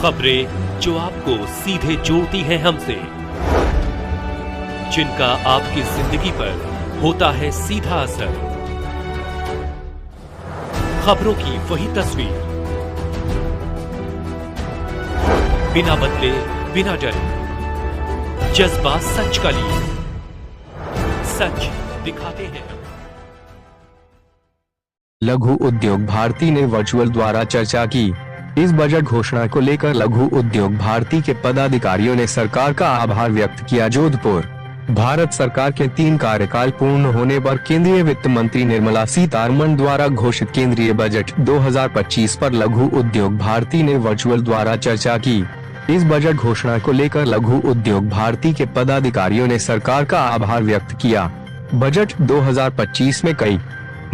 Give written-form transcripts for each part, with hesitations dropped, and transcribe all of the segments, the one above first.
खबरें जो आपको सीधे जोड़ती हैं हमसे, जिनका आपकी जिंदगी पर होता है सीधा असर। खबरों की वही तस्वीर, बिना बदले बिना डरे, जज्बा सच का लिए, सच दिखाते हैं। लघु उद्योग भारती ने वर्चुअल द्वारा चर्चा की। इस बजट घोषणा को लेकर लघु उद्योग भारती के पदाधिकारियों ने सरकार का आभार व्यक्त किया। जोधपुर भारत सरकार के 3 कार्यकाल पूर्ण होने पर केंद्रीय वित्त मंत्री निर्मला सीतारमण द्वारा घोषित केंद्रीय बजट 2025 पर लघु उद्योग भारती ने वर्चुअल द्वारा चर्चा की। इस बजट घोषणा को लेकर लघु उद्योग भारती के पदाधिकारियों ने सरकार का आभार व्यक्त किया। बजट 2025 में कई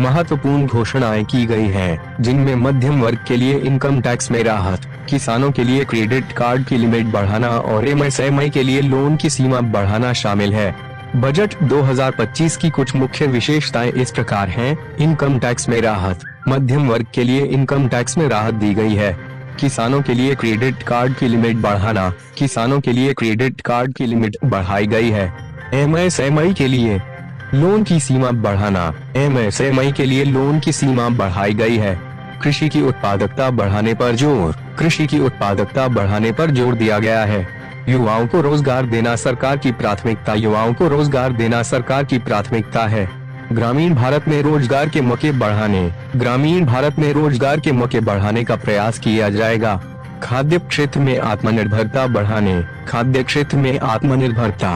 महत्वपूर्ण घोषणाएं की गई हैं, जिनमें मध्यम वर्ग के लिए इनकम टैक्स में राहत, किसानों के लिए क्रेडिट कार्ड की लिमिट बढ़ाना और MSME के लिए लोन की सीमा बढ़ाना शामिल है। बजट 2025 की कुछ मुख्य विशेषताएं इस प्रकार हैं। इनकम टैक्स में राहत, मध्यम वर्ग के लिए इनकम टैक्स में राहत दी गई है। किसानों के लिए क्रेडिट कार्ड की लिमिट बढ़ाना, किसानों के लिए क्रेडिट कार्ड की लिमिट बढ़ाई गई है। MSME के लिए लोन की सीमा बढ़ाना, MSME के लिए लोन की सीमा बढ़ाई गई है। कृषि की उत्पादकता बढ़ाने पर जोर, कृषि की उत्पादकता बढ़ाने पर जोर दिया गया है। युवाओं को रोजगार देना सरकार की प्राथमिकता, युवाओं को रोजगार देना सरकार की प्राथमिकता है। ग्रामीण भारत में रोजगार के मौके बढ़ाने, ग्रामीण भारत में रोजगार के मौके बढ़ाने का प्रयास किया जाएगा। खाद्य क्षेत्र में आत्मनिर्भरता बढ़ाने, खाद्य क्षेत्र में आत्मनिर्भरता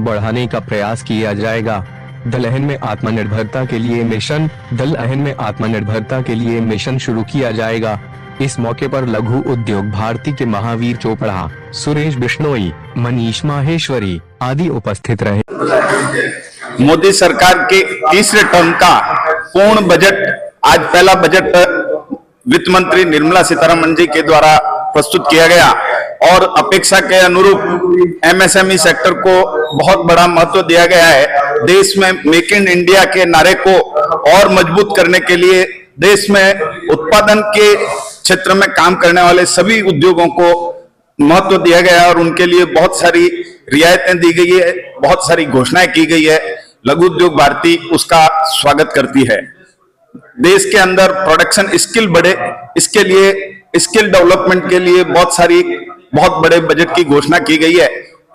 बढ़ाने का प्रयास किया जाएगा। दलहन में आत्मनिर्भरता के लिए मिशन, दलहन में आत्मनिर्भरता के लिए मिशन शुरू किया जाएगा। इस मौके पर लघु उद्योग भारती के महावीर चोपड़ा, सुरेश बिश्नोई, मनीष माहेश्वरी आदि उपस्थित रहे। मोदी सरकार के तीसरे टर्म का पूर्ण बजट आज पहला बजट वित्त मंत्री निर्मला सीतारमण जी के द्वारा प्रस्तुत किया गया और अपेक्षा के अनुरूप MSME सेक्टर को बहुत बड़ा महत्व दिया गया है। देश में मेक इन इंडिया के नारे को और मजबूत करने के लिए देश में उत्पादन के क्षेत्र में काम करने वाले सभी उद्योगों को महत्व दिया गया है और उनके लिए बहुत सारी रियायतें दी गई है, बहुत सारी घोषणाएं की गई है। लघु उद्योग भारती उसका स्वागत करती है। देश के अंदर प्रोडक्शन स्किल बढ़े, इसके लिए स्किल डेवलपमेंट के लिए बहुत बड़े बजट की घोषणा की गई है।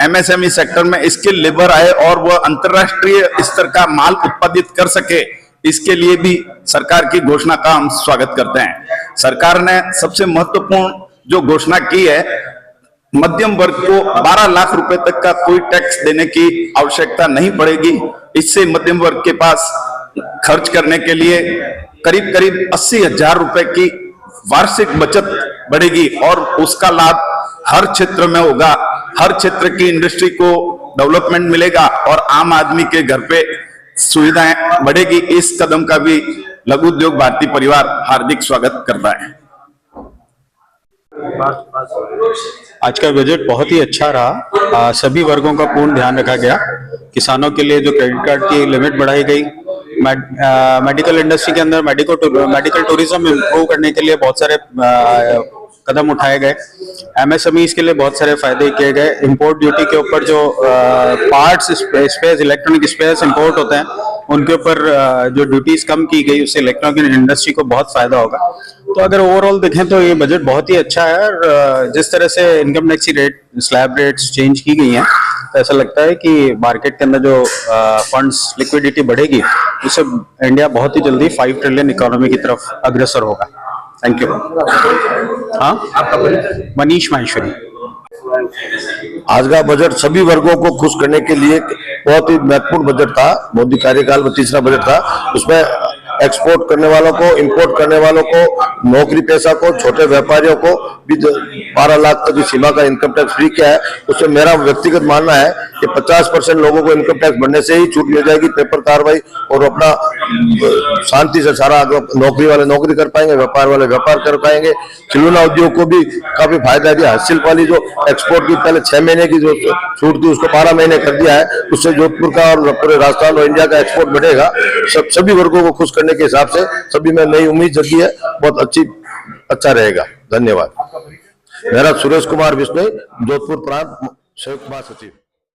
MSME सेक्टर में स्किल लेबर आए और वह अंतरराष्ट्रीय स्तर का माल उत्पादित कर सके, इसके लिए भी सरकार की घोषणा का हम स्वागत करते हैं। सरकार ने सबसे महत्वपूर्ण जो घोषणा की है, मध्यम वर्ग को 12 लाख रुपए तक का कोई टैक्स देने की आवश्यकता नहीं पड़ेगी। इससे मध्यम वर्ग के पास खर्च करने के लिए करीब 80,000 रुपए की वार्षिक बचत बढ़ेगी और उसका लाभ हर क्षेत्र में होगा। हर क्षेत्र की इंडस्ट्री को डेवलपमेंट मिलेगा और आम आदमी के घर पे सुविधाएं बढ़ेगी। इस कदम का भी लघु उद्योग भारती परिवार हार्दिक स्वागत करता है। आज का बजट बहुत ही अच्छा रहा। सभी वर्गों का पूर्ण ध्यान रखा गया। किसानों के लिए जो क्रेडिट कार्ड की लिमिट बढ़ाई गई, मेडिकल इंडस्ट्री के अंदर मेडिकल टूरिज्म इंप्रूव करने के लिए बहुत सारे कदम उठाए गए। MSME के लिए बहुत सारे फायदे किए गए। इंपोर्ट ड्यूटी के ऊपर जो parts space electronic space import होते हैं, उनके ऊपर जो ड्यूटीज कम की गई, उससे इलेक्ट्रॉनिक इंडस्ट्री को बहुत फायदा होगा। तो अगर ओवरऑल देखें तो ये बजट बहुत ही अच्छा है और जिस तरह से income tax rate slab rates change की गई हैं, तो ऐसा लगता है कि मार्केट के अंदर जो फंड्स लिक्विडिटी बढ़ेगी, उससे इंडिया बहुत ही जल्दी 5 ट्रिलियन इकोनॉमी की तरफ अग्रसर होगा। Thank you. हाँ, मनीष माहेश्वरी। आज का बजट सभी वर्गों को खुश करने के लिए बहुत ही महत्वपूर्ण बजट था। मोदी कार्यकाल में तीसरा बजट था। उसमें एक्सपोर्ट करने वालों को, इंपोर्ट करने वालों को, नौकरी पेशा को, छोटे व्यापारियों को भी 12 लाख तक की सीमा का इनकम टैक्स फ्री किया है। उसमें मेरा व्यक्तिगत मानना है कि 50% लोगों को इनकम टैक्स भरने से ही छूट मिल जाएगी, पेपर कार्रवाई, और अपना शांति से सारा नौकरी वाले नौकरी कर पाएंगे, व्यापार वाले व्यापार कर पाएंगे। खिलौना उद्योग को भी काफी फायदा दिया। हस्तशिल्प वाली जो एक्सपोर्ट की पहले 6 महीने की जो छूट थी, उसको 12 महीने कर दिया है। उससे जोधपुर का और पूरे राजस्थान और इंडिया का एक्सपोर्ट बढ़ेगा। सभी वर्गों को खुश करने के हिसाब से सभी में नई उम्मीद जगी है। बहुत अच्छा रहेगा। धन्यवाद। मेरा सुरेश कुमार बिश्नोई, जोधपुर प्रांत संयुक्त महासचिव।